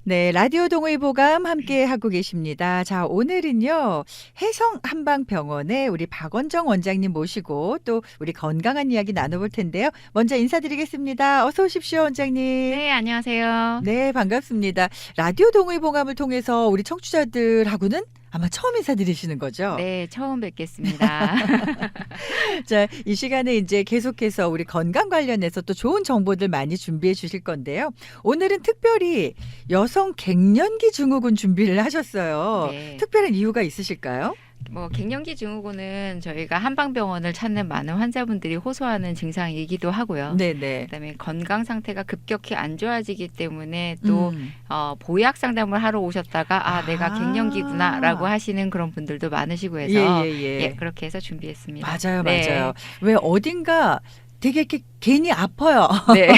네, 라디오 동의보감 함께 하고 계십니다. 자, 오늘은요, 해성 한방병원의 우리 박원정 원장님 모시고 또 우리 건강한 이야기 나눠볼 텐데요. 먼저 인사드리겠습니다. 어서 오십시오, 원장님. 네, 안녕하세요. 네, 반갑습니다. 라디오 동의보감을 통해서 우리 청취자들하고는 아마 처음 인사드리시는 거죠? 네, 처음 뵙겠습니다. 자, 이 시간에 이제 계속해서 우리 건강 관련해서 또 좋은 정보들 많이 준비해 주실 건데요. 오늘은 특별히 여성 갱년기 증후군 준비를 하셨어요. 네. 특별한 이유가 있으실까요? 갱년기 증후군은 저희가 한방병원을 찾는 많은 환자분들이 호소하는 증상이기도 하고요. 네네. 그다음에 건강 상태가 급격히 안 좋아지기 때문에 또 음. 보약 상담을 하러 오셨다가 내가 갱년기구나라고 하시는 그런 분들도 많으시고 해서 그렇게 해서 준비했습니다. 맞아요, 네. 맞아요. 왜 어딘가 되게 이렇게 괜히 아파요. 네.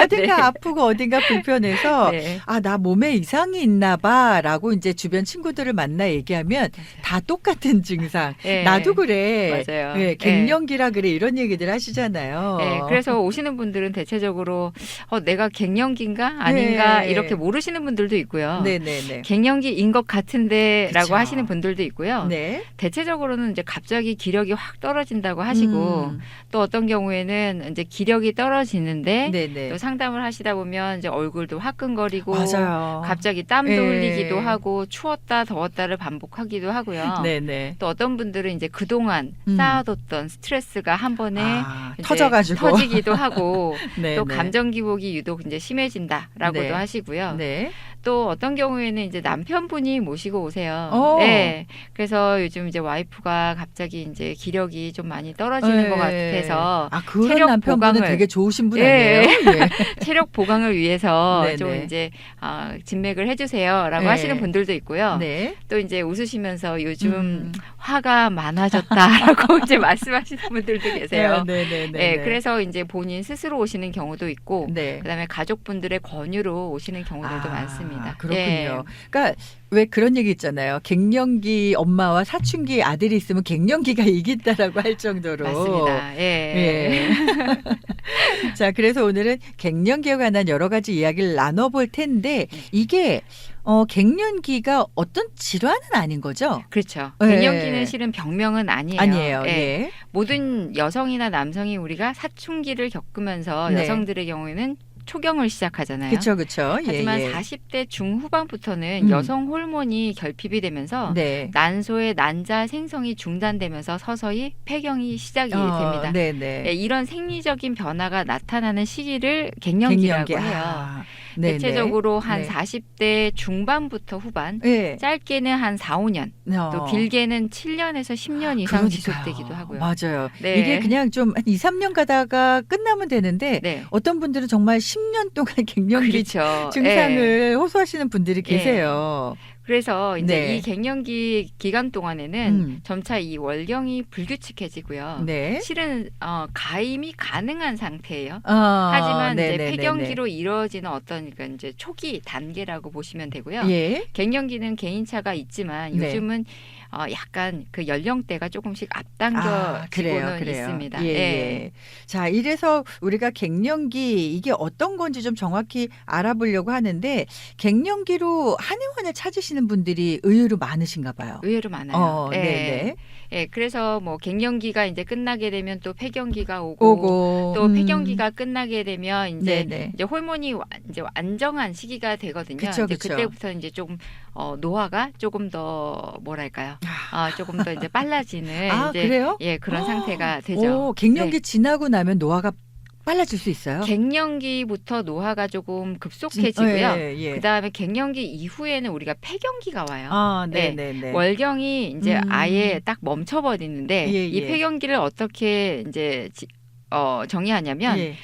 어딘가 네. 아프고 어딘가 불편해서 네. 나 몸에 이상이 있나 봐라고 이제 주변 친구들을 만나 얘기하면 다 똑같은 증상. 네. 나도 그래. 맞아요. 네, 갱년기라 그래 이런 얘기들 하시잖아요. 네, 그래서 오시는 분들은 대체적으로 내가 갱년기인가 아닌가 네. 이렇게 모르시는 분들도 있고요. 네네네. 갱년기인 것 같은데라고 그쵸. 하시는 분들도 있고요. 네. 대체적으로는 이제 갑자기 기력이 확 떨어진다고 하시고 또 어떤 경우에는 이제 기력이 떨어지는데 네네. 또 상담을 하시다 보면 이제 얼굴도 화끈거리고 맞아요. 갑자기 땀도 예. 흘리기도 하고 추웠다 더웠다를 반복하기도 하고요. 네네. 또 어떤 분들은 이제 그동안 쌓아뒀던 스트레스가 한 번에 이제 터져가지고 터지기도 하고 네네. 또 감정 기복이 유독 이제 심해진다라고도 네. 하시고요. 네. 또 어떤 경우에는 이제 남편분이 모시고 오세요. 오. 네. 그래서 요즘 이제 와이프가 갑자기 이제 기력이 좀 많이 떨어지는 것 같아서 그런 체력 남편분은 보강을- 되게 좋으신 분 예. 아니에요? 예. 체력 보강을 위해서 네네. 좀 이제 진맥을 해주세요라고 네. 하시는 분들도 있고요. 네. 또 이제 웃으시면서 요즘 화가 많아졌다라고 이제 말씀하시는 분들도 계세요. 네네네. 네, 그래서 이제 본인 스스로 오시는 경우도 있고, 네. 그다음에 가족분들의 권유로 오시는 경우들도 많습니다. 그렇군요. 예. 그러니까 왜 그런 얘기 있잖아요. 갱년기 엄마와 사춘기 아들이 있으면 갱년기가 이긴다라고 할 정도로. 맞습니다. 예. 자, 그래서 오늘은 갱년기에 관한 여러 가지 이야기를 나눠볼 텐데 이게 갱년기가 어떤 질환은 아닌 거죠? 그렇죠. 예. 갱년기는 실은 병명은 아니에요. 아니에요. 예. 예. 모든 여성이나 남성이 우리가 사춘기를 겪으면서 네. 여성들의 경우에는 초경을 시작하잖아요. 그렇죠. 하지만 예. 40대 중후반부터는 여성 호르몬이 결핍이 되면서 네. 난소의 난자 생성이 중단되면서 서서히 폐경이 시작이 됩니다. 네네. 네, 이런 생리적인 변화가 나타나는 시기를 갱년기라고 해요. 네네. 대체적으로 한 네. 40대 중반부터 후반, 네. 짧게는 한 4, 5년, 또 길게는 7년에서 10년 이상 그러니까요. 지속되기도 하고요. 맞아요. 네. 이게 그냥 좀 한 2, 3년 가다가 끝나면 되는데 네. 어떤 분들은 정말 10년 동안 갱년기 그렇죠. 증상을 호소하시는 분들이 계세요. 그래서 이제 네. 이 갱년기 기간 동안에는 점차 이 월경이 불규칙해지고요. 네. 실은 가임이 가능한 상태예요. 하지만 이제 네네네네. 폐경기로 이루어지는 어떤 그러니까 이제 초기 단계라고 보시면 되고요. 예. 갱년기는 개인차가 있지만 네. 요즘은 약간 그 연령대가 조금씩 앞당겨지고는 있습니다. 예, 예. 자, 이래서 우리가 갱년기 이게 어떤 건지 좀 정확히 알아보려고 하는데 갱년기로 한의원을 찾으시는 분들이 의외로 많으신가 봐요. 의외로 많아요. 네네. 예, 그래서 갱년기가 이제 끝나게 되면 또 폐경기가 오고 또 폐경기가 끝나게 되면 이제 호르몬이 이제 안정한 시기가 되거든요. 그쵸, 이제 그쵸. 그때부터 이제 조금 노화가 조금 더 뭐랄까요? 조금 더 이제 빨라지는 이제 그래요? 예, 그런 상태가 되죠. 갱년기 네. 지나고 나면 노화가 빨라질 수 있어요? 갱년기부터 노화가 조금 급속해지고요. 예. 그다음에 갱년기 이후에는 우리가 폐경기가 와요. 네네네. 월경이 이제 아예 딱 멈춰버리는데 이 예. 폐경기를 어떻게 이제 정의하냐면 예.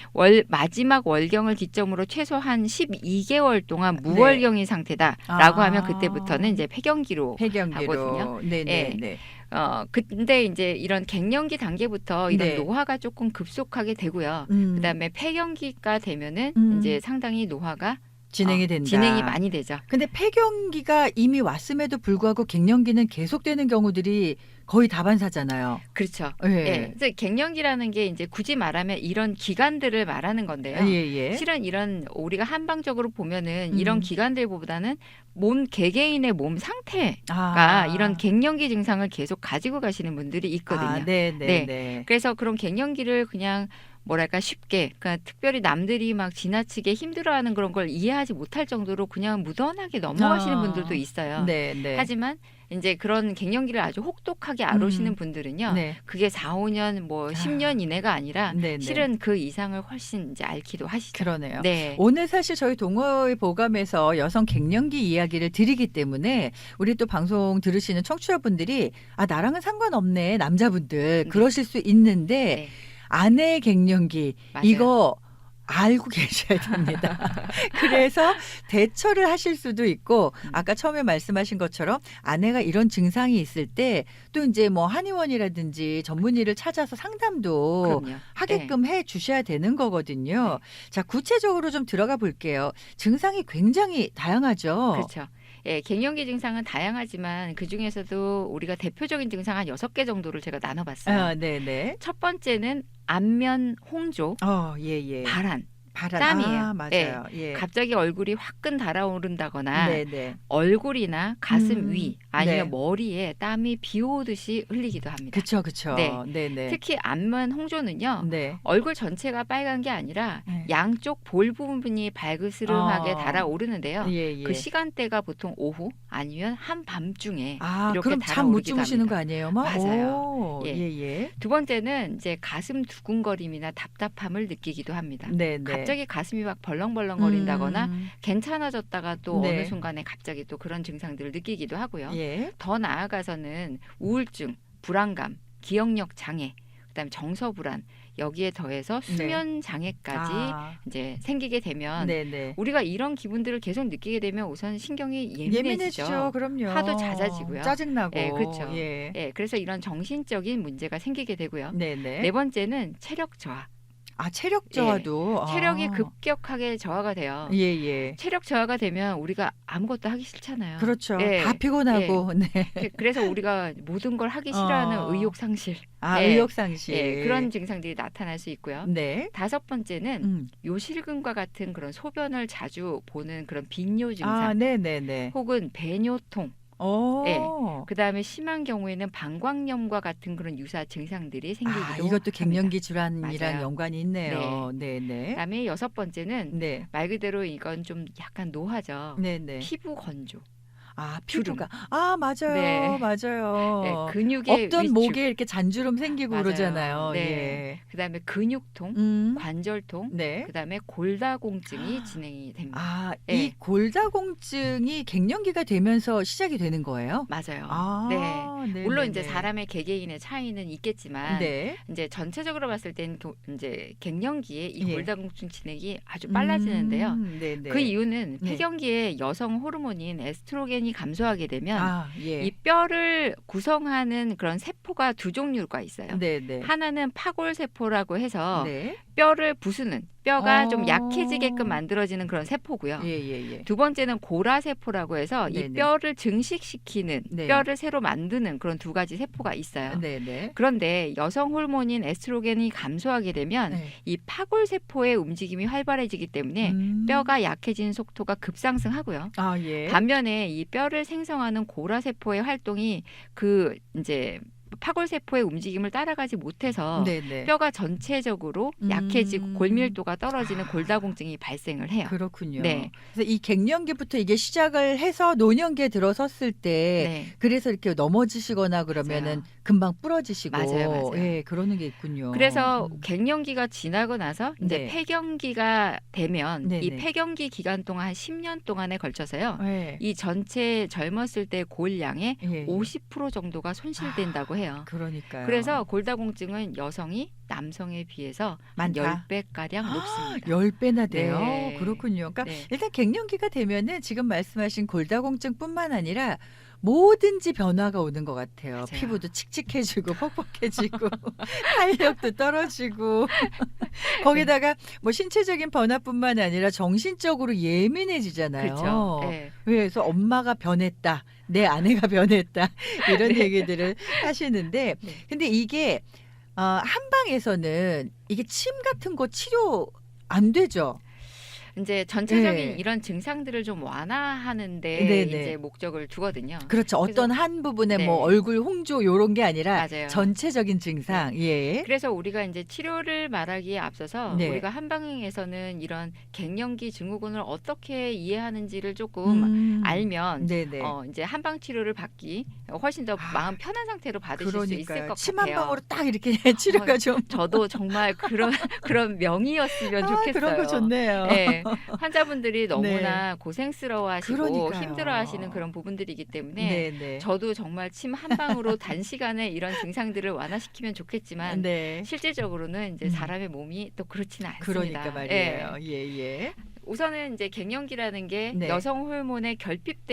마지막 월경을 기점으로 최소한 12개월 동안 무월경인 상태다라고 하면 그때부터는 이제 폐경기로 하거든요. 네네네. 근데 이제 이런 갱년기 단계부터 이런 네. 노화가 조금 급속하게 되고요. 그다음에 폐경기가 되면은 이제 상당히 노화가 진행이 된다. 진행이 많이 되죠. 근데 폐경기가 이미 왔음에도 불구하고 갱년기는 계속되는 경우들이 거의 다반사잖아요. 그렇죠. 예. 예. 그래서 갱년기라는 게 이제 굳이 말하면 이런 기간들을 말하는 건데요. 예. 실은 이런 우리가 한방적으로 보면은 이런 기간들보다는 개개인의 몸 상태가 이런 갱년기 증상을 계속 가지고 가시는 분들이 있거든요. 네. 그래서 그런 갱년기를 그냥 뭐랄까 쉽게, 그러니까 특별히 남들이 막 지나치게 힘들어하는 그런 걸 이해하지 못할 정도로 그냥 무던하게 넘어가시는 분들도 있어요. 네. 하지만 이제 그런 갱년기를 아주 혹독하게 앓으시는 분들은요, 그게 4, 5년, 뭐 10년 이내가 아니라 실은 그 이상을 훨씬 이제 앓기도 하시죠. 그러네요. 네. 오늘 사실 저희 동호회 보감에서 여성 갱년기 이야기를 드리기 때문에 우리 또 방송 들으시는 청취자분들이 나랑은 상관없네, 남자분들 그러실 수 있는데 아내의 갱년기 맞아요. 이거 알고 계셔야 됩니다. 그래서 대처를 하실 수도 있고 아까 처음에 말씀하신 것처럼 아내가 이런 증상이 있을 때 또 이제 뭐 한의원이라든지 전문의를 찾아서 상담도 하게끔 해 주셔야 되는 거거든요. 자, 구체적으로 좀 들어가 볼게요. 증상이 굉장히 다양하죠. 그렇죠. 예, 갱년기 증상은 다양하지만 그중에서도 우리가 대표적인 증상 한 6개 정도를 제가 나눠봤어요. 네네. 첫 번째는 안면 홍조, 발한, 땀이에요. 맞아요. 갑자기 얼굴이 화끈 달아오른다거나 네네. 얼굴이나 가슴 위 아니면 머리에 땀이 비 오듯이 흘리기도 합니다. 그렇죠. 네네. 특히 안면 홍조는요. 얼굴 전체가 빨간 게 아니라 양쪽 볼 부분이 발그스름하게 달아오르는데요. 그 시간대가 보통 오후 아니면 한밤중에 이렇게 그럼 잠 못 달아오르기도 주무시는 합니다. 거 아니에요? 맞아요. 예. 두 번째는 이제 가슴 두근거림이나 답답함을 느끼기도 합니다. 갑자기 가슴이 막 벌렁벌렁거린다거나 괜찮아졌다가 또 어느 순간에 갑자기 또 그런 증상들을 느끼기도 하고요. 더 나아가서는 우울증, 불안감, 기억력 장애, 그다음에 정서 불안, 여기에 더해서 수면 장애까지 이제 생기게 되면 우리가 이런 기분들을 계속 느끼게 되면 우선 신경이 예민해지죠. 그럼요. 화도 잦아지고요. 짜증나고. 그렇죠. 그래서 이런 정신적인 문제가 생기게 되고요. 네네. 네 번째는 체력 저하. 체력 저하도. 체력이 급격하게 저하가 돼요. 체력 저하가 되면 우리가 아무것도 하기 싫잖아요. 그렇죠. 다 피곤하고. 그래서 우리가 모든 걸 하기 싫어하는 의욕 상실. 의욕 상실. 그런 증상들이 나타날 수 있고요. 다섯 번째는 요실금과 같은 그런 소변을 자주 보는 그런 빈뇨 증상. 혹은 배뇨통. 그다음에 심한 경우에는 방광염과 같은 그런 유사 증상들이 생기기도 이것도 갱년기 질환이랑 맞아요. 연관이 있네요. 그다음에 여섯 번째는 말 그대로 이건 좀 약간 노화죠. 피부 건조. 피부가. 맞아요. 근육의 없던 위축. 목에 이렇게 잔주름 생기고 그러잖아요. 그다음에 근육통, 관절통, 네. 그다음에 골다공증이 진행이 됩니다. 이 골다공증이 갱년기가 되면서 시작이 되는 거예요? 맞아요. 네. 물론 이제 사람의 개개인의 차이는 있겠지만 네. 이제 전체적으로 봤을 때는 이제 갱년기에 이 골다공증 진행이 아주 빨라지는데요. 그 이유는 폐경기에 여성 호르몬인 에스트로겐이 감소하게 되면 이 뼈를 구성하는 그런 세포가 두 종류가 있어요. 하나는 파골세포라고 해서 뼈를 부수는, 뼈가 좀 약해지게끔 만들어지는 그런 세포고요. 두 번째는 고라세포라고 해서 이 뼈를 증식시키는, 뼈를 새로 만드는 그런 두 가지 세포가 있어요. 그런데 여성 호르몬인 에스트로겐이 감소하게 되면 이 파골세포의 움직임이 활발해지기 때문에 뼈가 약해지는 속도가 급상승하고요. 반면에 이 뼈를 생성하는 고라세포의 활동이 그 이제 파골세포의 움직임을 따라가지 못해서 뼈가 전체적으로 약해지고 골밀도가 떨어지는 골다공증이 발생을 해요. 그렇군요. 그래서 이 갱년기부터 이게 시작을 해서 노년기에 들어섰을 때 그래서 이렇게 넘어지시거나 그러면은 금방 부러지시고 맞아요. 그러는 게 있군요. 그래서 갱년기가 지나고 나서 이제 폐경기가 되면 이 폐경기 기간 동안 한 10년 동안에 걸쳐서요. 이 전체 젊었을 때 골량의 50% 정도가 손실된다고 해요. 그러니까요. 그래서 골다공증은 여성이 남성에 비해서 한 10배가량 높습니다. 10배나 돼요? 그렇군요. 그러니까 일단 갱년기가 되면은 지금 말씀하신 골다공증뿐만 아니라 뭐든지 변화가 오는 것 같아요. 맞아요. 피부도 칙칙해지고 퍽퍽해지고 탄력도 떨어지고 거기다가 뭐 신체적인 변화뿐만 아니라 정신적으로 예민해지잖아요. 그렇죠. 네. 그래서 엄마가 변했다. 내 아내가 변했다. 이런 네. 얘기들을 하시는데 네. 근데 이게 한방에서는 이게 침 같은 거 치료 안 되죠? 이제 전체적인 네. 이런 증상들을 좀 완화하는데 네네. 이제 목적을 두거든요. 그렇죠. 어떤 한 부분에 네. 뭐 얼굴 홍조 요런 게 아니라 맞아요. 전체적인 증상. 예. 그래서 우리가 이제 치료를 말하기에 앞서서 네. 우리가 한방에서는 이런 갱년기 증후군을 어떻게 이해하는지를 조금 알면 네네. 이제 한방 치료를 받기 훨씬 더 마음 편한 상태로 받으실 수 있을 그러니까요. 것 침 한 같아요. 방으로 딱 이렇게 치료가 좀 저도 정말 그런 명의였으면 좋겠어요. 그런 거 좋네요. 네. 환자분들이 너무나 고생스러워하시고 그러니까요. 힘들어하시는 그런 부분들이기 때문에 네네. 저도 정말 침 한 방으로 단시간에 이런 증상들을 완화시키면 좋겠지만 네. 실질적으로는 이제 사람의 몸이 또 그렇지는 않습니다. 그러니까 말이에요. 예. 우선은 이제 갱년기라는 게 네. 여성 호르몬의 결핍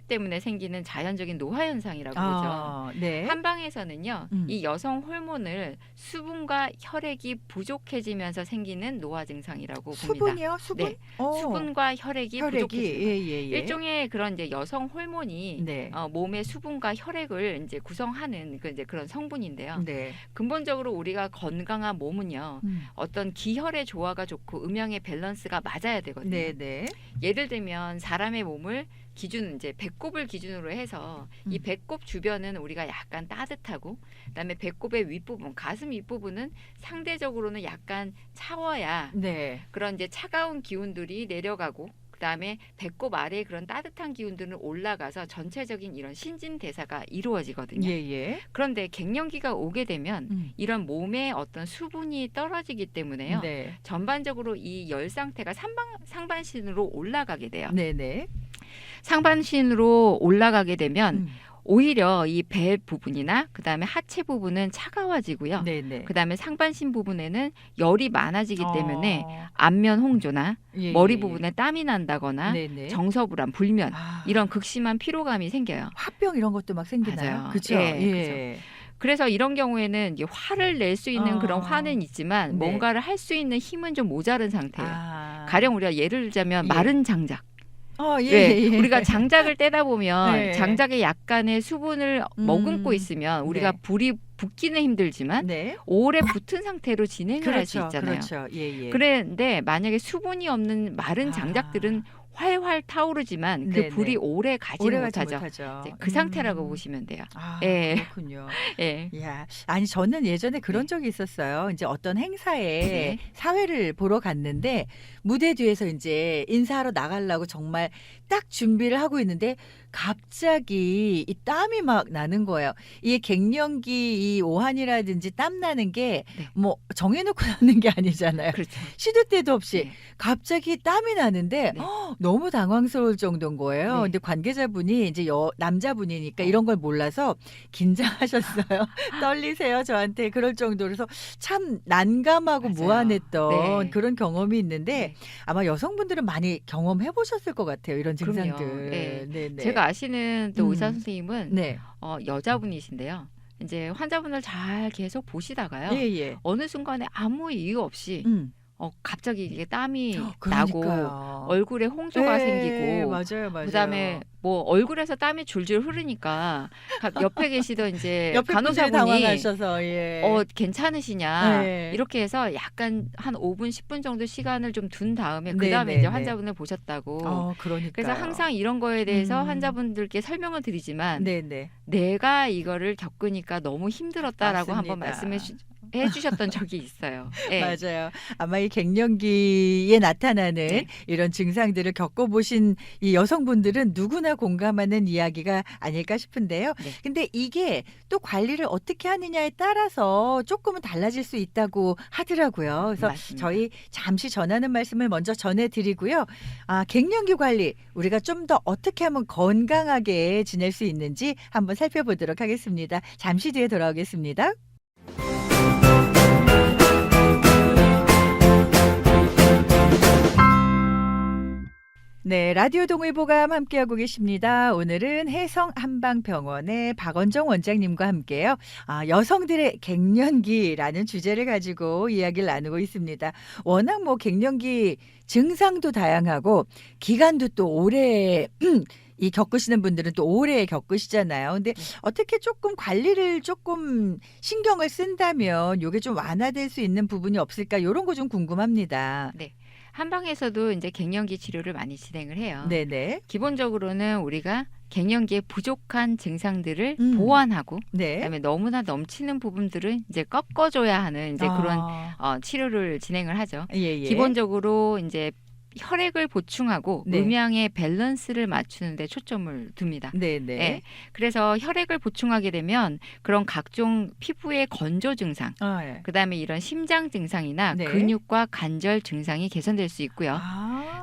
때문에 생기는 자연적인 노화 현상이라고 보죠. 네. 한방에서는요, 이 여성 호르몬을 수분과 혈액이 부족해지면서 생기는 노화 증상이라고 봅니다. 수분이요? 수분? 네. 수분과 혈액이 부족해지는 거. 예. 일종의 그런 이제 여성 호르몬이 네. 몸의 수분과 혈액을 이제 구성하는 이제 그런 성분인데요. 네. 근본적으로 우리가 건강한 몸은요, 어떤 기혈의 조화가 좋고 음양의 밸런스가 맞아야 되거든요. 네네. 예를 들면 사람의 몸을 이제 배꼽을 기준으로 해서 이 배꼽 주변은 우리가 약간 따뜻하고 그다음에 배꼽의 윗부분, 가슴 윗부분은 상대적으로는 약간 차워야 네. 그런 이제 차가운 기운들이 내려가고 그다음에 배꼽 아래에 그런 따뜻한 기운들은 올라가서 전체적인 이런 신진대사가 이루어지거든요. 예. 그런데 갱년기가 오게 되면 이런 몸의 어떤 수분이 떨어지기 때문에요. 네. 전반적으로 이 열 상태가 상반신으로 올라가게 돼요. 네네. 상반신으로 올라가게 되면 오히려 이 배 부분이나 그다음에 하체 부분은 차가워지고요. 네네. 그다음에 상반신 부분에는 열이 많아지기 때문에 안면 홍조나 예. 머리 부분에 땀이 난다거나 네네. 정서불안, 불면 이런 극심한 피로감이 생겨요. 화병 이런 것도 막 생기나요? 맞아요. 그렇죠. 예. 그래서 이런 경우에는 이제 화를 낼 수 있는 그런 화는 있지만 네. 뭔가를 할 수 있는 힘은 좀 모자른 상태예요. 가령 우리가 예를 들자면 예. 마른 장작. 예. 우리가 장작을 떼다 보면 네. 장작에 약간의 수분을 머금고 있으면 우리가 네. 불이 붙기는 힘들지만 네. 오래 붙은 상태로 진행을 할 수 있잖아요. 그렇죠. 예. 그런데 만약에 수분이 없는 마른 장작들은 활활 타오르지만 그 네네. 불이 오래 가지는 못하죠. 이제 그 상태라고 보시면 돼요. 그렇군요. 예. 야, 아니 저는 예전에 그런 적이 있었어요. 이제 어떤 행사에 사회를 보러 갔는데 무대 뒤에서 이제 인사하러 나가려고 정말 딱 준비를 하고 있는데 갑자기 이 땀이 막 나는 거예요. 이게 갱년기 이 오한이라든지 땀 나는 게 뭐 정해놓고 나는 게 아니잖아요. 그렇죠. 시도 때도 없이 갑자기 땀이 나는데 너무 당황스러울 정도인 거예요. 근데 관계자분이 이제 남자분이니까 이런 걸 몰라서 긴장하셨어요. 떨리세요 저한테 그럴 정도로. 그래서 참 난감하고 맞아요. 무안했던 그런 경험이 있는데 아마 여성분들은 많이 경험해 보셨을 것 같아요. 이런 증상들. 그럼요. 네네. 제가 아시는 또 의사 선생님은 네. 여자분이신데요. 이제 환자분을 잘 계속 보시다가요. 예. 어느 순간에 아무 이유 없이 갑자기 이게 땀이 그러니까요. 나고 얼굴에 홍조가 생기고 맞아요. 그다음에 뭐 얼굴에서 땀이 줄줄 흐르니까 옆에 계시던 이제 옆에 분들이 간호사분이 당황하셔서 괜찮으시냐 네. 이렇게 해서 약간 한 5분 10분 정도 시간을 좀 둔 다음에 네, 그다음에 네, 이제 네. 환자분을 보셨다고. 그러니까. 그래서 항상 이런 거에 대해서 환자분들께 설명을 드리지만 네네. 내가 이거를 겪으니까 너무 힘들었다라고 한번 맞습니다. 해주셨던 적이 있어요. 예. 맞아요. 아마 이 갱년기에 나타나는 이런 증상들을 겪어보신 이 여성분들은 누구나 공감하는 이야기가 아닐까 싶은데요. 근데 이게 또 관리를 어떻게 하느냐에 따라서 조금은 달라질 수 있다고 하더라고요. 그래서 맞습니다. 저희 잠시 전하는 말씀을 먼저 전해드리고요. 갱년기 관리 우리가 좀 더 어떻게 하면 건강하게 지낼 수 있는지 한번 살펴보도록 하겠습니다. 잠시 뒤에 돌아오겠습니다. 네, 라디오 동의보감 함께하고 계십니다. 오늘은 혜성 한방병원의 박원정 원장님과 함께요. 여성들의 갱년기라는 주제를 가지고 이야기를 나누고 있습니다. 워낙 뭐 갱년기 증상도 다양하고 기간도 또 오래 이 겪으시는 분들은 또 오래 겪으시잖아요. 근데 어떻게 조금 관리를 조금 신경을 쓴다면 이게 좀 완화될 수 있는 부분이 없을까? 이런 거 좀 궁금합니다. 네. 한방에서도 이제 갱년기 치료를 많이 진행을 해요. 네네. 기본적으로는 우리가 갱년기에 부족한 증상들을 보완하고, 네. 그다음에 너무나 넘치는 부분들은 이제 꺾어줘야 하는 이제 그런 치료를 진행을 하죠. 예. 기본적으로 이제 혈액을 보충하고 네. 음양의 밸런스를 맞추는 데 초점을 둡니다. 네네. 네. 그래서 혈액을 보충하게 되면 그런 각종 피부의 건조 증상, 예. 그다음에 이런 심장 증상이나 네. 근육과 관절 증상이 개선될 수 있고요.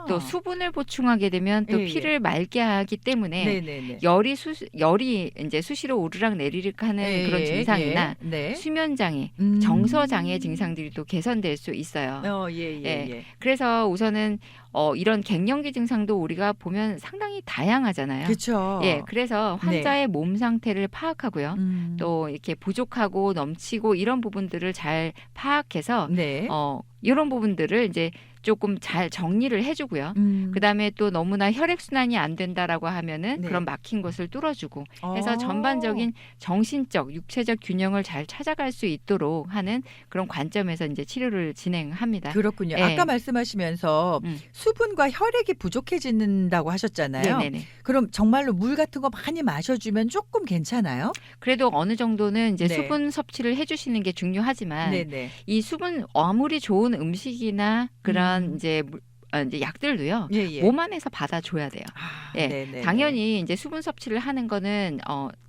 또 수분을 보충하게 되면 또 예. 피를 맑게 하기 때문에 네네네. 열이 이제 수시로 오르락 내리락 하는 그런 증상이나 네. 수면 장애, 정서 장애 증상들이 또 개선될 수 있어요. 예. 그래서 우선은 이런 갱년기 증상도 우리가 보면 상당히 다양하잖아요. 그렇죠. 예, 그래서 환자의 몸 상태를 파악하고요. 또 이렇게 부족하고 넘치고 이런 부분들을 잘 파악해서 네. 이런 부분들을 이제 조금 잘 정리를 해주고요. 그다음에 또 너무나 혈액 순환이 안 된다라고 하면은 네. 그런 막힌 곳을 뚫어주고 해서 전반적인 정신적, 육체적 균형을 잘 찾아갈 수 있도록 하는 그런 관점에서 이제 치료를 진행합니다. 그렇군요. 네. 아까 말씀하시면서 수분과 혈액이 부족해진다고 하셨잖아요. 네네네. 그럼 정말로 물 같은 거 많이 마셔주면 조금 괜찮아요? 그래도 어느 정도는 이제 네. 수분 섭취를 해주시는 게 중요하지만 네네. 이 수분 아무리 좋은 음식이나 그런 이제 약들도요. 예. 몸 안에서 받아줘야 돼요. 예, 네네. 당연히 이제 수분 섭취를 하는 거는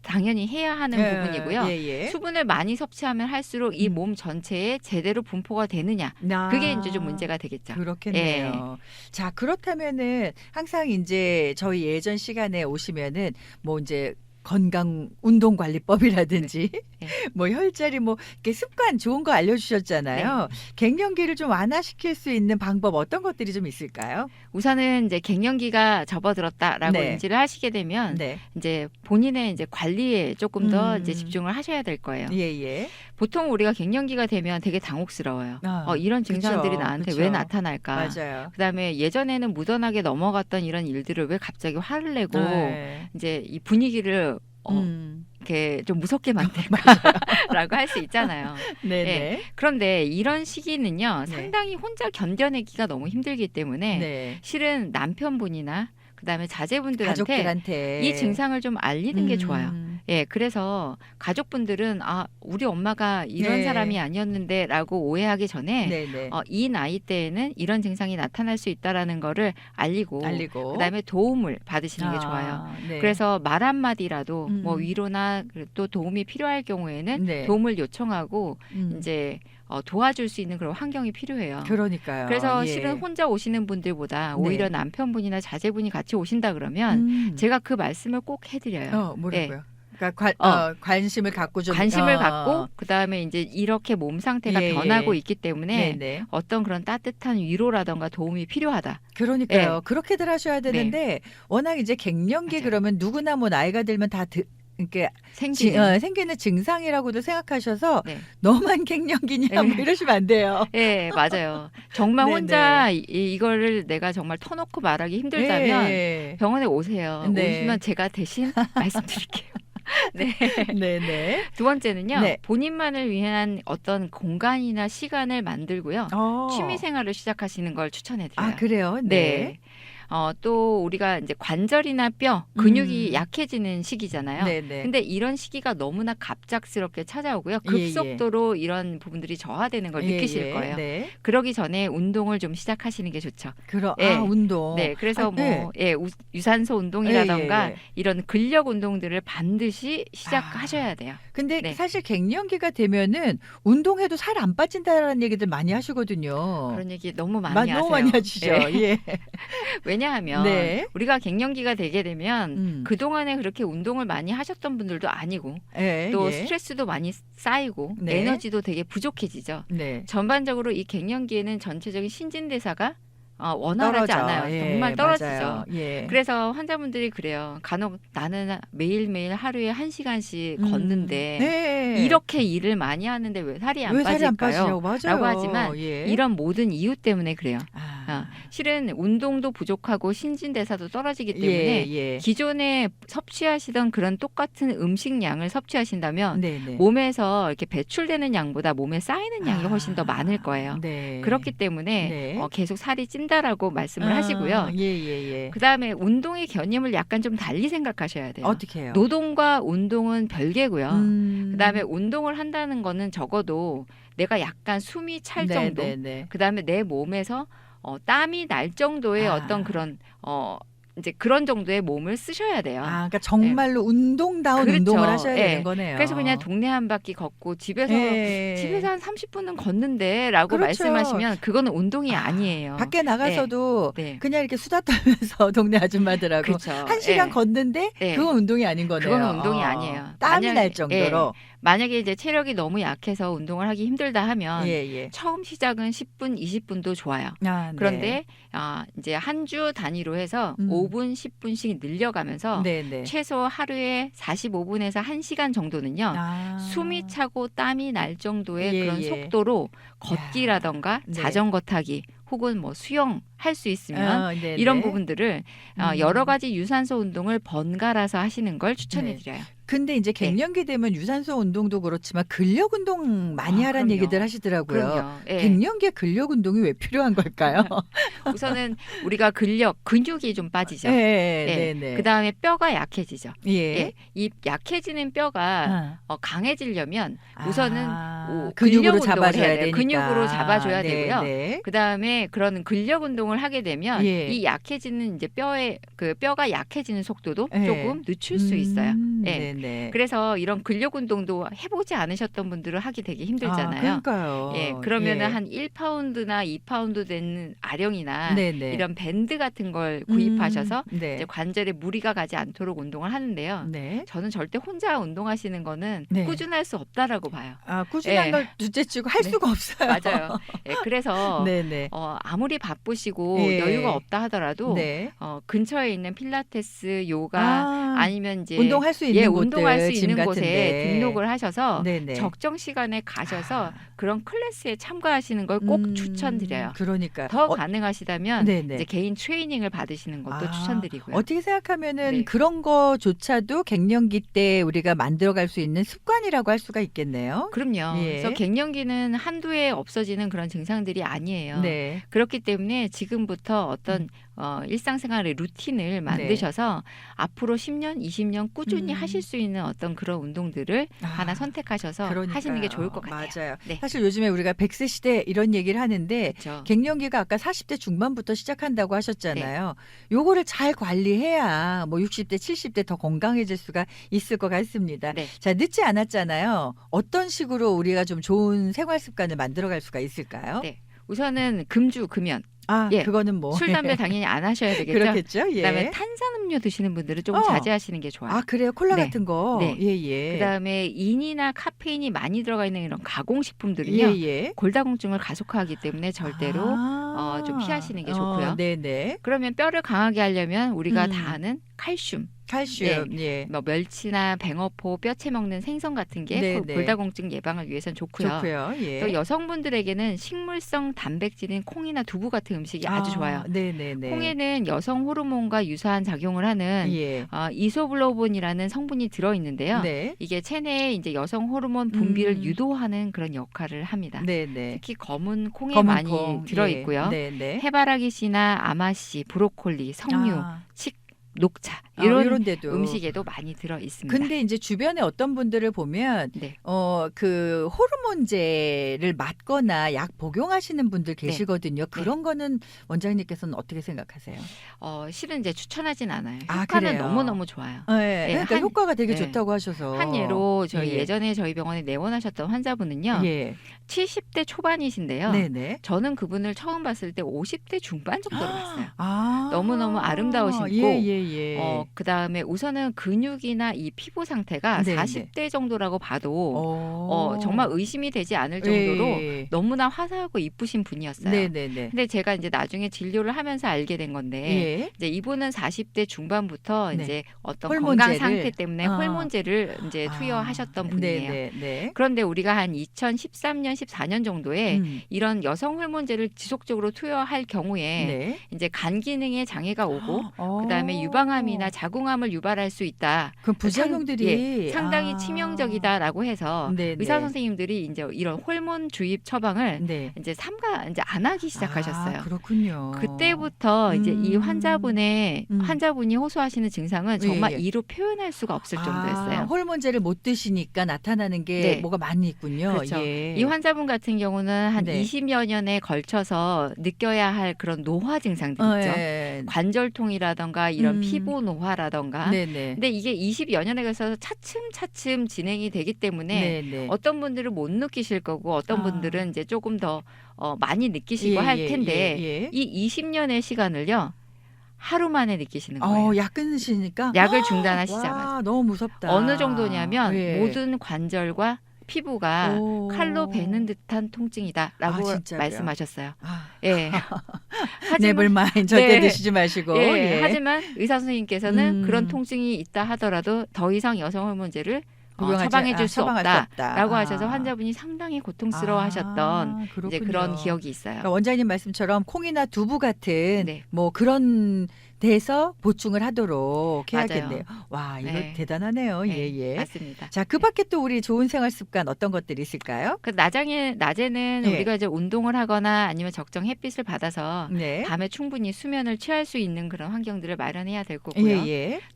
당연히 해야 하는 부분이고요. 예. 수분을 많이 섭취하면 할수록 이 몸 전체에 제대로 분포가 되느냐, 그게 이제 좀 문제가 되겠죠. 그렇겠네요. 자, 그렇다면은 항상 이제 저희 예전 시간에 오시면은 뭐 이제 건강 운동 관리법이라든지 네. 뭐 혈자리 뭐 이렇게 습관 좋은 거 알려주셨잖아요. 갱년기를 좀 완화시킬 수 있는 방법 어떤 것들이 좀 있을까요? 우선은 이제 갱년기가 접어들었다라고 네. 인지를 하시게 되면 네. 이제 본인의 이제 관리에 조금 더 이제 집중을 하셔야 될 거예요. 예. 보통 우리가 갱년기가 되면 되게 당혹스러워요. 이런 증상들이 나한테 그쵸. 왜 나타날까? 맞아요. 그다음에 예전에는 무던하게 넘어갔던 이런 일들을 왜 갑자기 화를 내고 네. 이제 이 분위기를 이렇게 좀 무섭게 만들까라고 할 수 있잖아요. 네네. 예. 그런데 이런 시기는요, 네. 상당히 혼자 견뎌내기가 너무 힘들기 때문에 네. 실은 남편분이나 그다음에 자제분들한테 가족들한테 이 증상을 좀 알리는 게 좋아요. 예, 그래서 가족분들은 우리 엄마가 이런 네. 사람이 아니었는데라고 오해하기 전에 네네. 이 나이 때에는 이런 증상이 나타날 수 있다라는 거를 알리고 그다음에 도움을 받으시는 게 좋아요. 네. 그래서 말 한마디라도 뭐 위로나 또 도움이 필요할 경우에는 네. 도움을 요청하고 이제 도와줄 수 있는 그런 환경이 필요해요. 그러니까요. 그래서 예. 실은 혼자 오시는 분들보다 네. 오히려 남편분이나 자제분이 같이 오신다 그러면 제가 그 말씀을 꼭 해드려요. 뭐라고요? 그러니까 관심을 갖고 좀 관심을 갖고 그다음에 이제 이렇게 몸 상태가 예. 변하고 있기 때문에 네네. 어떤 그런 따뜻한 위로라던가 도움이 필요하다. 그러니까요. 그렇게들 하셔야 되는데 워낙 이제 갱년기 맞아요. 그러면 누구나 뭐 나이가 들면 다 이렇게 생기는 증상이라고도 생각하셔서 네. 너만 갱년기냐 뭐 이러시면 안 돼요. 네, 맞아요. 정말 네네. 혼자 이거를 내가 정말 터놓고 말하기 힘들다면 예. 병원에 오세요. 네. 오시면 제가 대신 말씀드릴게요. 네. 네네. 두 번째는요. 네. 본인만을 위한 어떤 공간이나 시간을 만들고요. 취미 생활을 시작하시는 걸 추천해드려요. 그래요? 네. 또 우리가 이제 관절이나 뼈, 근육이 약해지는 시기잖아요. 네네. 근데 이런 시기가 너무나 갑작스럽게 찾아오고요. 급속도로 이런 부분들이 저하되는 걸 느끼실 거예요. 네. 그러기 전에 운동을 좀 시작하시는 게 좋죠. 운동. 네, 그래서 유산소 운동이라던가 이런 근력 운동들을 반드시 시작하셔야 돼요. 근데 네. 사실 갱년기가 되면은 운동해도 살 안 빠진다라는 얘기들 많이 하시거든요. 그런 얘기 너무 많이 하세요. 너무 많이 하시죠. 네. 예. 왜냐하면 네. 우리가 갱년기가 되게 되면 그동안에 그렇게 운동을 많이 하셨던 분들도 아니고 또 스트레스도 많이 쌓이고 에너지도 되게 부족해지죠. 네. 전반적으로 이 갱년기에는 전체적인 신진대사가 원활하지 않아요. 예, 정말 떨어지죠. 예. 그래서 환자분들이 그래요. 간혹 나는 매일매일 하루에 1시간씩 걷는데 네. 이렇게 일을 많이 하는데 왜 살이 안 빠질까요? 라고 하지만 예. 이런 모든 이유 때문에 그래요. 아. 실은 운동도 부족하고 신진대사도 떨어지기 때문에 예. 기존에 섭취하시던 그런 똑같은 음식량을 섭취하신다면 네네. 몸에서 이렇게 배출되는 양보다 몸에 쌓이는 양이 훨씬 더 많을 거예요. 네. 그렇기 때문에 네. 계속 살이 찐다라고 말씀을 하시고요. 예. 그다음에 운동의 개념을 약간 좀 달리 생각하셔야 돼요. 어떻게 해요? 노동과 운동은 별개고요. 그다음에 운동을 한다는 거는 적어도 내가 약간 숨이 찰 정도. 그다음에 내 몸에서 땀이 날 정도의 어떤 그런 이제 그런 정도의 몸을 쓰셔야 돼요. 그러니까 정말로 운동다운 그렇죠. 운동을 하셔야 되는 거네요. 그래서 그냥 동네 한 바퀴 걷고 집에서 한 30분은 걷는데라고 그렇죠. 말씀하시면 그거는 운동이 아니에요. 밖에 나가서도 그냥 이렇게 수다 떨면서 동네 아줌마들하고 그렇죠. 1시간 걷는데 그건 운동이 아닌 거네요. 그건 운동이 아니에요. 땀이 날 정도로. 만약에 이제 체력이 너무 약해서 운동을 하기 힘들다 하면 처음 시작은 10분, 20분도 좋아요. 그런데 이제 한 주 단위로 해서 5분, 10분씩 늘려가면서 최소 하루에 45분에서 1시간 정도는요. 숨이 차고 땀이 날 정도의 그런 속도로 걷기라던가 자전거 타기 혹은 뭐 수영 할 수 있으면 이런 부분들을 여러 가지 유산소 운동을 번갈아서 하시는 걸 추천해 드려요. 근데 이제 갱년기 되면 유산소 운동도 그렇지만 근력 운동 많이 하라는 얘기들 하시더라고요. 갱년기에 근력 운동이 왜 필요한 걸까요? 우선은 우리가 근육이 좀 빠지죠. 그다음에 뼈가 약해지죠. 이 약해지는 뼈가 강해지려면 우선은 근육으로 잡아줘야 되니까. 근육으로 잡아줘야 되고요. 그다음에 그런 근력 운동을 하게 되면 이 약해지는 이제 뼈가 약해지는 속도도 조금 늦출 수 있어요. 그래서 이런 근력 운동도 해보지 않으셨던 분들은 하기 되게 힘들잖아요. 그러니까요. 그러면은 한 1파운드나 2파운드 되는 아령이나 이런 밴드 같은 걸 구입하셔서 이제 관절에 무리가 가지 않도록 운동을 하는데요. 저는 절대 혼자 운동하시는 거는 꾸준할 수 없다라고 봐요. 꾸준한 걸 둘째치고 할 수가 없어요. 맞아요. 그래서 아무리 바쁘시고 여유가 없다 하더라도 근처에 있는 필라테스, 요가 아니면 이제 운동할 수 있는 운동할 수 있는 곳에 등록을 하셔서 적정 시간에 가셔서 그런 클래스에 참가하시는 걸 꼭 추천드려요. 그러니까 더 가능하시다면 이제 개인 트레이닝을 받으시는 것도 추천드리고요. 어떻게 생각하면은 그런 거조차도 갱년기 때 우리가 만들어갈 수 있는 습관이라고 할 수가 있겠네요. 그럼요. 그래서 갱년기는 한두 해에 없어지는 그런 증상들이 아니에요. 그렇기 때문에 지금부터 어떤 일상생활의 루틴을 만드셔서 앞으로 10년, 20년 꾸준히 하실 수 있는 어떤 그런 운동들을 하나 선택하셔서 하시는 게 좋을 것 같아요. 맞아요. 사실 요즘에 우리가 100세 시대 이런 얘기를 하는데 갱년기가 아까 40대 중반부터 시작한다고 하셨잖아요. 요거를 잘 관리해야 뭐 60대, 70대 더 건강해질 수가 있을 것 같습니다. 자, 늦지 않았잖아요. 어떤 식으로 우리가 좀 좋은 생활 습관을 만들어갈 수가 있을까요? 우선은 금주, 금연. 그거는 뭐 술, 담배 당연히 안 하셔야 되겠죠. 그렇겠죠. 그다음에 탄산음료 드시는 분들은 조금 자제하시는 게 좋아요. 그래요? 콜라 같은 거. 그다음에 인이나 카페인이 많이 들어가 있는 이런 가공식품들은요. 골다공증을 가속화하기 때문에 절대로 좀 피하시는 게 좋고요. 그러면 뼈를 강하게 하려면 우리가 다 아는 칼슘. 뭐 멸치나 뱅어포, 뼈채 먹는 생선 같은 게 골다공증 예방을 위해서는 좋고요. 또 여성분들에게는 식물성 단백질인 콩이나 두부 같은 음식이 아주 좋아요. 콩에는 여성 호르몬과 유사한 작용을 하는 이소블로본이라는 성분이 들어 있는데요. 이게 체내에 이제 여성 호르몬 분비를 유도하는 그런 역할을 합니다. 특히 검은 콩에 많이 들어 있고요. 해바라기씨나 아마씨, 브로콜리, 석류, 녹차 이런 음식에도 많이 들어 있습니다. 근데 이제 주변에 어떤 분들을 보면 그 호르몬제를 맞거나 약 복용하시는 분들 계시거든요. 그런 거는 원장님께서는 어떻게 생각하세요? 실은 이제 추천하진 않아요. 효과는 너무너무 좋아요. 그러니까 효과가 되게 좋다고 하셔서. 한 예로 저희 예전에 저희 병원에 내원하셨던 환자분은요. 70대 초반이신데요. 네네. 저는 그분을 처음 봤을 때 50대 중반 정도로 봤어요. 너무너무 아름다우시고 그다음에 우선은 근육이나 이 피부 상태가 네네. 40대 정도라고 봐도 정말 의심이 되지 않을 정도로 너무나 화사하고 이쁘신 분이었어요. 네네네. 근데 제가 이제 나중에 진료를 하면서 알게 된 건데 이제 이분은 40대 중반부터 이제 어떤 홀몬제를. 건강 상태 때문에 홀몬제를 이제 투여하셨던 분이에요. 네네. 그런데 우리가 한 2013년, 14년 정도에 이런 여성 홀몬제를 지속적으로 투여할 경우에 이제 간 기능에 장애가 오고 그다음에 유방암이나 자궁암을 유발할 수 있다. 그 부작용들이 상당히 치명적이다라고 해서 의사 선생님들이 이제 이런 호르몬 주입 처방을 이제 이제 안 하기 시작하셨어요. 그렇군요. 그때부터 이제 이 환자분이 호소하시는 증상은 정말 이로 표현할 수가 없을 정도였어요. 호르몬제를 못 드시니까 나타나는 게 뭐가 많이 있군요. 그렇죠. 이 환자분 같은 경우는 한 20여 년에 걸쳐서 느껴야 할 그런 노화 증상들 있죠. 관절통이라던가 이런 피부 노화라던가. 근데 이게 20여 년에 걸쳐서 차츰차츰 진행이 되기 때문에 어떤 분들은 못 느끼실 거고 어떤 분들은 이제 조금 더 많이 느끼시고 할 텐데 이 20년의 시간을요. 하루 만에 느끼시는 거예요. 약 끊으시니까? 약을 중단하시자마자. 너무 무섭다. 어느 정도냐면 모든 관절과 피부가 칼로 베는 듯한 통증이다라고 말씀하셨어요. 예. 네블마인 절대 드시지 마시고. 하지만 의사 선생님께서는 그런 통증이 있다 하더라도 더 이상 여성 호르몬제를 처방해줄 수 없다라고 하셔서 환자분이 상당히 고통스러워하셨던 이제 그런 기억이 있어요. 그러니까 원장님 말씀처럼 콩이나 두부 같은 뭐 그런 돼서 보충을 하도록 해야겠네요. 와, 이거 대단하네요. 맞습니다. 자, 그 밖에 또 우리 좋은 생활 습관 어떤 것들이 있을까요? 그 낮에는 우리가 이제 운동을 하거나 아니면 적정 햇빛을 받아서 밤에 충분히 수면을 취할 수 있는 그런 환경들을 마련해야 될 거고요.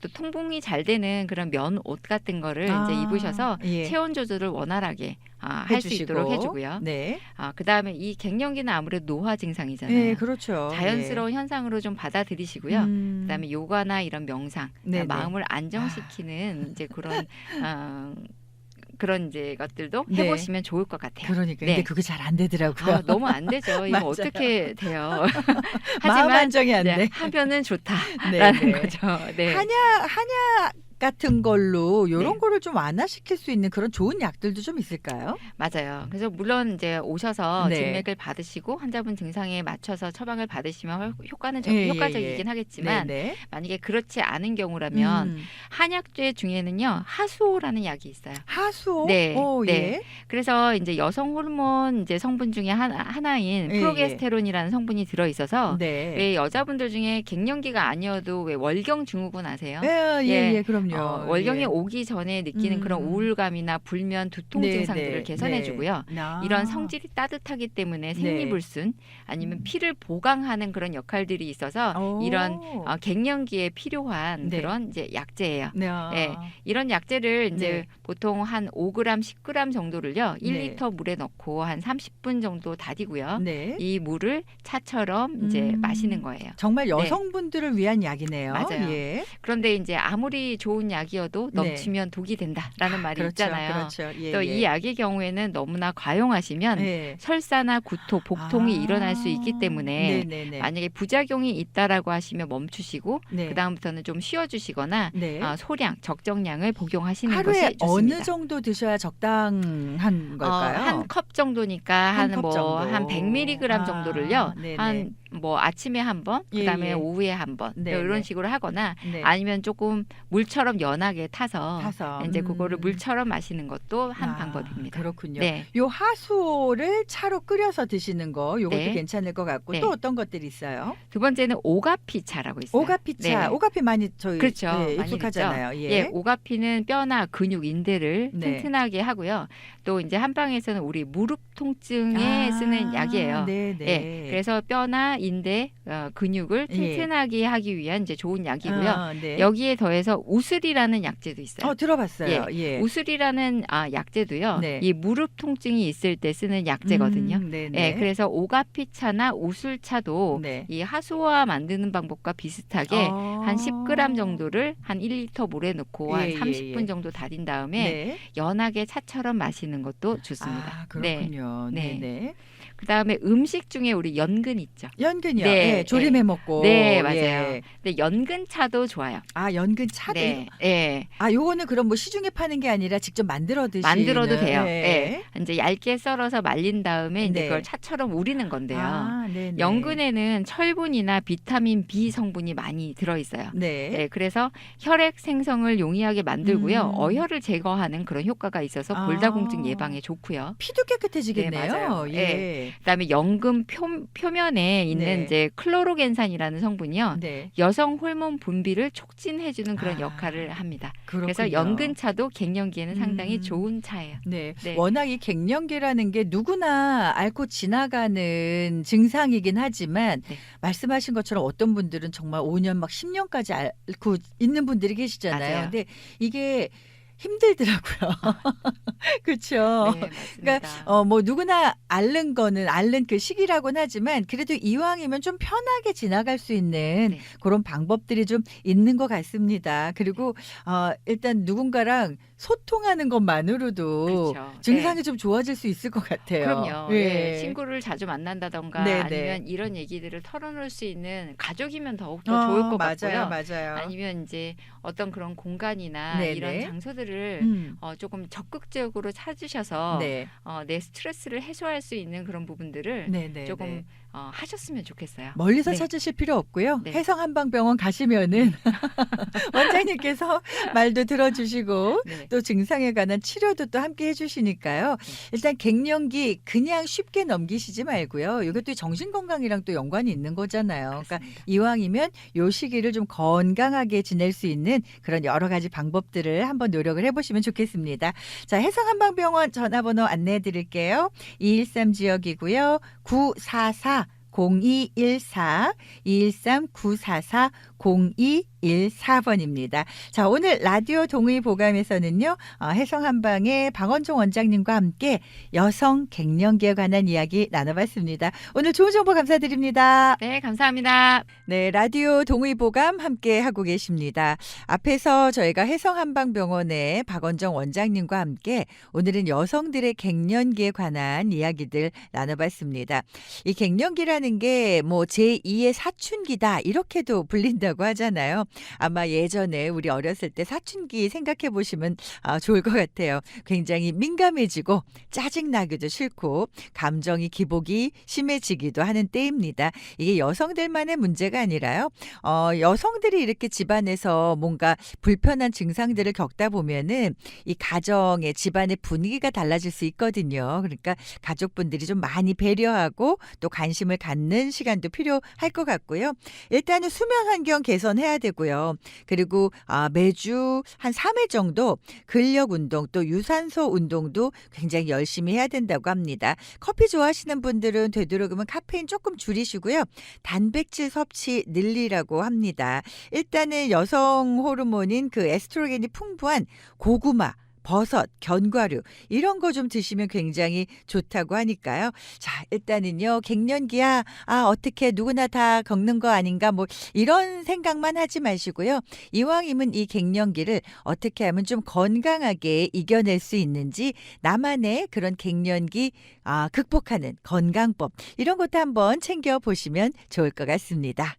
또 통풍이 잘 되는 그런 면 옷 같은 거를 이제 입으셔서 체온 조절을 원활하게 할 수 있도록 해주고요. 그다음에 이 갱년기는 아무래도 노화 증상이잖아요. 그렇죠. 자연스러운 현상으로 좀 받아들이시고요. 그다음에 요가나 이런 명상, 마음을 안정시키는 이제 그런 이제 것들도 해보시면 좋을 것 같아요. 그러니까 근데 그게 잘 안 되더라고요. 너무 안 되죠. 이거 어떻게 돼요? 마음 안정이 안 돼. 하면은 좋다라는 거죠. 한약 같은 걸로 이런 거를 좀 완화시킬 수 있는 그런 좋은 약들도 좀 있을까요? 맞아요. 그래서 물론 이제 오셔서 진맥을 받으시고 환자분 증상에 맞춰서 처방을 받으시면 효과는 효과적이긴 하겠지만 만약에 그렇지 않은 경우라면 한약제 중에는요 하수오라는 약이 있어요. 하수오? 그래서 이제 여성 호르몬 이제 성분 중에 하나인 프로게스테론이라는 성분이 들어 있어서 왜 여자분들 중에 갱년기가 아니어도 왜 월경 증후군 아세요? 그럼요. 월경이 오기 전에 느끼는 그런 우울감이나 불면, 두통 증상들을 개선해주고요. 이런 성질이 따뜻하기 때문에 생리불순 아니면 피를 보강하는 그런 역할들이 있어서 이런 갱년기에 필요한 그런 이제 약제예요. 이런 약제를 이제 보통 한 5g, 10g 정도를요 1리터 물에 넣고 한 30분 정도 다디고요. 이 물을 차처럼 이제 마시는 거예요. 정말 여성분들을 위한 약이네요. 맞아요. 그런데 이제 아무리 좋은 약이어도 넘치면 독이 된다라는 말이 있잖아요. 또 이 약의 경우에는 너무나 과용하시면 설사나 구토, 복통이 일어날 수 있기 때문에 만약에 부작용이 있다라고 하시면 멈추시고 그 다음부터는 좀 쉬어주시거나 소량, 적정량을 복용하시는 것이 좋습니다. 하루에 어느 정도 드셔야 적당한 걸까요? 한 컵 정도니까 한 100mg 정도를요. 한 아침에 한 번, 그다음에 오후에 한 번 이런 식으로 하거나 아니면 조금 물처럼 연하게 타서 이제 그거를 물처럼 마시는 것도 한 방법입니다. 그렇군요. 요 하수오를 차로 끓여서 드시는 거 요것도 괜찮을 것 같고 또 어떤 것들이 있어요? 두 번째는 오가피차라고 있어요. 오가피차. 오가피 많이 저희 그렇죠. 익숙하잖아요. 오가피는 뼈나 근육, 인대를 튼튼하게 하고요. 또 이제 한방에서는 우리 무릎 통증에 쓰는 약이에요. 그래서 뼈나 인대, 근육을 튼튼하게 하기 위한 이제 좋은 약이고요. 여기에 더해서 우슬이라는 약재도 있어요. 들어봤어요. 예. 예. 우슬이라는 약재도요. 네. 이 무릎 통증이 있을 때 쓰는 약재거든요. 예, 그래서 오가피차나 우술차도 네. 이 하소화 만드는 방법과 비슷하게 한 10g 정도를 한 1리터 물에 넣고 한 30분 정도 달인 다음에 연하게 차처럼 마시는 것도 좋습니다. 그렇군요. 네. 그다음에 음식 중에 우리 연근 있죠. 연근이요. 네, 조림해 먹고. 네, 맞아요. 근데 연근차도 좋아요. 연근차도. 네. 요거는 그럼 뭐 시중에 파는 게 아니라 직접 만들어도 돼요. 네. 이제 얇게 썰어서 말린 다음에 이제 그걸 차처럼 우리는 건데요. 연근에는 철분이나 비타민 B 성분이 많이 들어 있어요. 네. 그래서 혈액 생성을 용이하게 만들고요. 어혈을 제거하는 그런 효과가 있어서 골다공증 예방에 좋고요. 피도 깨끗해지겠네요. 네, 맞아요. 그다음에 연근 표면에 있는 이제 클로로겐산이라는 성분이요. 여성 호르몬 분비를 촉진해주는 그런 역할을 합니다. 그래서 연근차도 갱년기에는 상당히 좋은 차예요. 네. 워낙 이 갱년기라는 게 누구나 앓고 지나가는 증상이긴 하지만 말씀하신 것처럼 어떤 분들은 정말 5년 막 10년까지 앓고 있는 분들이 계시잖아요. 맞아요. 근데 이게 힘들더라고요. 그렇죠. 네, 그러니까 뭐 누구나 앓는 그 시기라고는 하지만 그래도 이왕이면 좀 편하게 지나갈 수 있는 그런 방법들이 좀 있는 것 같습니다. 그리고 일단 누군가랑 소통하는 것만으로도 증상이 좀 좋아질 수 있을 것 같아요. 그럼요. 친구를 자주 만난다던가 아니면 이런 얘기들을 털어놓을 수 있는 가족이면 더욱더 좋을 것 같고요. 맞아요. 아니면 이제 어떤 그런 공간이나 이런 장소들을 조금 적극적으로 찾으셔서 내 스트레스를 해소할 수 있는 그런 부분들을 조금 하셨으면 좋겠어요. 멀리서 찾으실 필요 없고요. 해성한방병원 가시면은 원장님께서 말도 들어주시고 또 증상에 관한 치료도 또 함께 해주시니까요. 일단 갱년기 그냥 쉽게 넘기시지 말고요. 이것도 정신건강이랑 또 연관이 있는 거잖아요. 그러니까 이왕이면 요 시기를 좀 건강하게 지낼 수 있는 그런 여러 가지 방법들을 한번 노력을 해보시면 좋겠습니다. 자, 해성한방병원 전화번호 안내해 드릴게요. 213 지역이고요. 944-0214 213-944-0214번입니다. 자, 오늘 라디오 동의보감에서는요. 해성한방의 박원종 원장님과 함께 여성 갱년기에 관한 이야기 나눠봤습니다. 오늘 좋은 정보 감사드립니다. 네, 감사합니다. 네, 라디오 동의보감 함께 하고 계십니다. 앞에서 저희가 해성한방병원의 박원정 원장님과 함께 오늘은 여성들의 갱년기에 관한 이야기들 나눠봤습니다. 이 갱년기라는 게 뭐 제2의 사춘기다 이렇게도 불린다고 하잖아요. 아마 예전에 우리 어렸을 때 사춘기 생각해 보시면 좋을 것 같아요. 굉장히 민감해지고 짜증나기도 싫고 감정이 기복이 심해지기도 하는 때입니다. 이게 여성들만의 문제가 아니라요. 여성들이 이렇게 집안에서 뭔가 불편한 증상들을 겪다 보면은 이 가정의 집안의 분위기가 달라질 수 있거든요. 그러니까 가족분들이 좀 많이 배려하고 또 관심을 갖는 시간도 필요할 것 같고요. 일단은 수면 환경 개선해야 되고요. 그리고 매주 한 3회 정도 근력 운동 또 유산소 운동도 굉장히 열심히 해야 된다고 합니다. 커피 좋아하시는 분들은 되도록이면 카페인 조금 줄이시고요. 단백질 섭취 늘리라고 합니다. 일단은 여성 호르몬인 그 에스트로겐이 풍부한 고구마, 버섯, 견과류 이런 거 좀 드시면 굉장히 좋다고 하니까요. 자, 일단은요. 갱년기야. 어떻게 누구나 다 겪는 거 아닌가 뭐 이런 생각만 하지 마시고요. 이왕이면 이 갱년기를 어떻게 하면 좀 건강하게 이겨낼 수 있는지 나만의 그런 갱년기 극복하는 건강법 이런 것도 한번 챙겨 보시면 좋을 것 같습니다.